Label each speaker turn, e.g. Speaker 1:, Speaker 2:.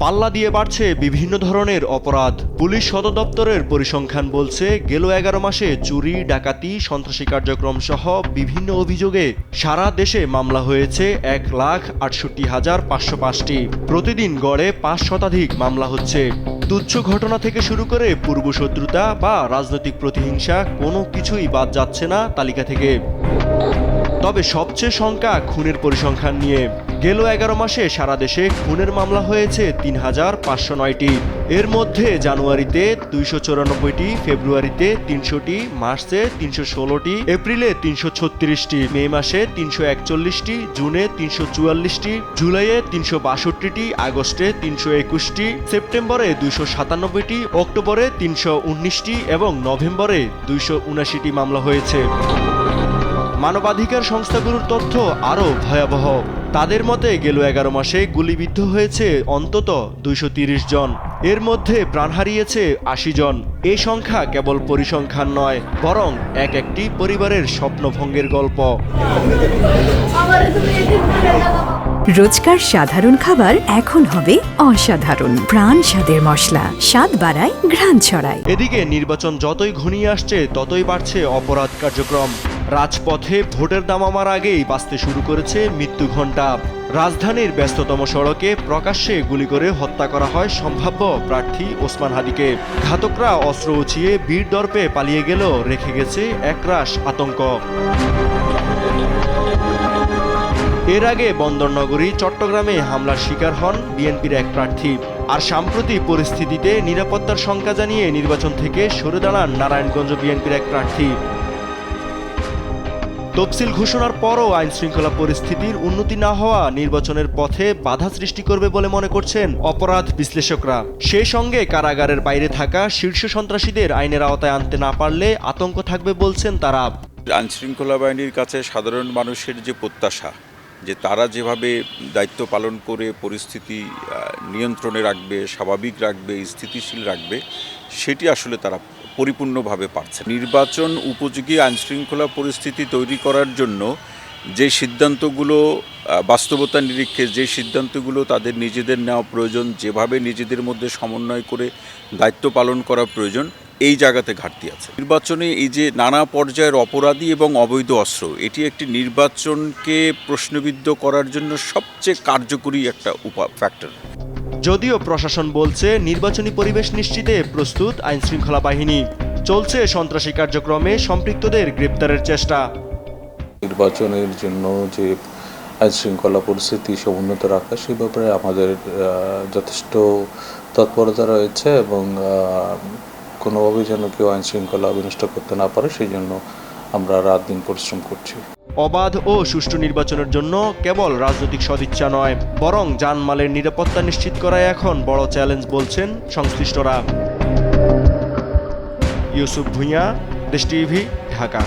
Speaker 1: পাল্লা দিয়ে বাড়ছে বিভিন্ন ধরনের অপরাধ। পুলিশ সদর দপ্তরের পরিসংখ্যান বলছে, গেল 11 মাসে চুরি, ডাকাতি, সন্ত্রাসী কার্যক্রম সহ বিভিন্ন অভিযোগে সারা দেশে মামলা হয়েছে 1,68,505টি। প্রতিদিন গড়ে 5 শতাধিক মামলা হচ্ছে। তুচ্ছ ঘটনা থেকে শুরু করে পূর্বশত্রুতা বা রাজনৈতিক প্রতিহিংসা কোনো কিছুই বাদ যাচ্ছে না তালিকা থেকে। তবে সবচেয়ে শঙ্কা খুনের পরিসংখ্যান নিয়ে। গেল 11 মাসে সারা দেশে খুনের মামলা হয়েছে 3,509টি। এর মধ্যে জানুয়ারিতে 294টি, ফেব্রুয়ারিতে 300টি, মার্চে 316টি, এপ্রিলে 336টি, মে মাসে 341টি, জুনে 344টি, জুলাইয়ে 362টি, আগস্টে 321টি, সেপ্টেম্বরে 297টি, অক্টোবরে 319টি এবং নভেম্বরে 279টি মামলা হয়েছে। মানবাধিকার সংস্থাগুলোর তথ্য আরও ভয়াবহ। তাদের মতে গেল 11 মাসে গুলিবিদ্ধ হয়েছে অন্তত 230 জন। এর মধ্যে প্রাণ হারিয়েছে 80 জন। এই সংখ্যা কেবল পরিসংখ্যান নয়, বরং একটি পরিবারের স্বপ্নভঙ্গের গল্প।
Speaker 2: রোজকার সাধারণ খাবার এখন হবে অসাধারণ। প্রাণ স্বাদের মশলা, স্বাদ বাড়ায়, ঘ্রাণ ছড়ায়।
Speaker 1: এদিকে নির্বাচন যতই ঘনিয়ে আসছে ততই বাড়ছে অপরাধ কার্যক্রম। রাজপথে ভোটের দামামার আগেই বাজতে শুরু করেছে মৃত্যু ঘণ্টা। রাজধানীর ব্যস্ততম সড়কে প্রকাশ্যে গুলি করে হত্যা করা হয় সম্ভাব্য প্রার্থী ওসমান হাদিকে। ঘাতকরা অস্ত্র উঁচিয়ে বীর দর্পে পালিয়ে গেলেও রেখে গেছে একরাশ আতঙ্ক। এর আগে বন্দরনগরী চট্টগ্রামে হামলার শিকার হন বিএনপির এক প্রার্থী। আর সাম্প্রতিক পরিস্থিতিতে নিরাপত্তার শঙ্কা জানিয়ে নির্বাচন থেকে সরে দাঁড়ান নারায়ণগঞ্জ বিএনপির এক প্রার্থী। তফসিল ঘোষণার পরও আইনশৃঙ্খলা পরিস্থিতির উন্নতি না হওয়া নির্বাচনের পথে বাধা সৃষ্টি করবে বলে মনে করছেন অপরাধ বিশ্লেষকরা। সেই সঙ্গে কারাগারের বাইরে থাকা শীর্ষ সন্ত্রাসীদের আইনের আওতায় আনতে না পারলে আতঙ্ক থাকবে বলছেন তারা।
Speaker 3: আইনশৃঙ্খলা বাহিনীর কাছে সাধারণ মানুষের যে প্রত্যাশা, যে তারা যেভাবে দায়িত্ব পালন করে পরিস্থিতি নিয়ন্ত্রণে রাখবে, স্বাভাবিক রাখবে, স্থিতিশীল রাখবে, সেটি আসলে তারা পরিপূর্ণভাবে পারছে। নির্বাচন উপযোগী আইনশৃঙ্খলা পরিস্থিতি তৈরি করার জন্য যে সিদ্ধান্তগুলো বাস্তবতার নিরীক্ষে, যে সিদ্ধান্তগুলো তাদের নিজেদের নেওয়া প্রয়োজন, যেভাবে নিজেদের মধ্যে সমন্বয় করে দায়িত্ব পালন করা প্রয়োজন, এই জায়গাতে ঘাটতি আছে। নির্বাচনে এই যে নানা পর্যায়ের অপরাধী এবং অবৈধ অস্ত্র, এটি একটি নির্বাচনকে প্রশ্নবিদ্ধ করার জন্য সবচেয়ে কার্যকরী একটা ফ্যাক্টর।
Speaker 1: যদিও প্রশাসন বলছে নির্বাচনী পরিবেশ নিশ্চিতে প্রস্তুত আইনশৃঙ্খলা বাহিনী। চলছে সন্ত্রাসী কার্যক্রমে সম্পৃক্তদের গ্রেপ্তারের চেষ্টা।
Speaker 4: নির্বাচনের জন্য যে আইনশৃঙ্খলা পরিস্থিতি সমুন্নত রাখা, সে ব্যাপারে আমাদের যথেষ্ট তৎপরতা রয়েছে এবং কোনোভাবেই যেন কেউ আইনশৃঙ্খলা বিনষ্ট করতে না পারে, সেই জন্য আমরা রাত দিন পরিশ্রম করছি।
Speaker 1: অবাধ ও সুষ্ঠু নির্বাচনের জন্য কেবল রাজনৈতিক সদিচ্ছা নয়, বরং জানমালের নিরাপত্তা নিশ্চিত করাই এখন বড় চ্যালেঞ্জ বলছেন সংশ্লিষ্টরা। ইউসুফ ভুঁইয়া, দেশ টিভি, ঢাকা।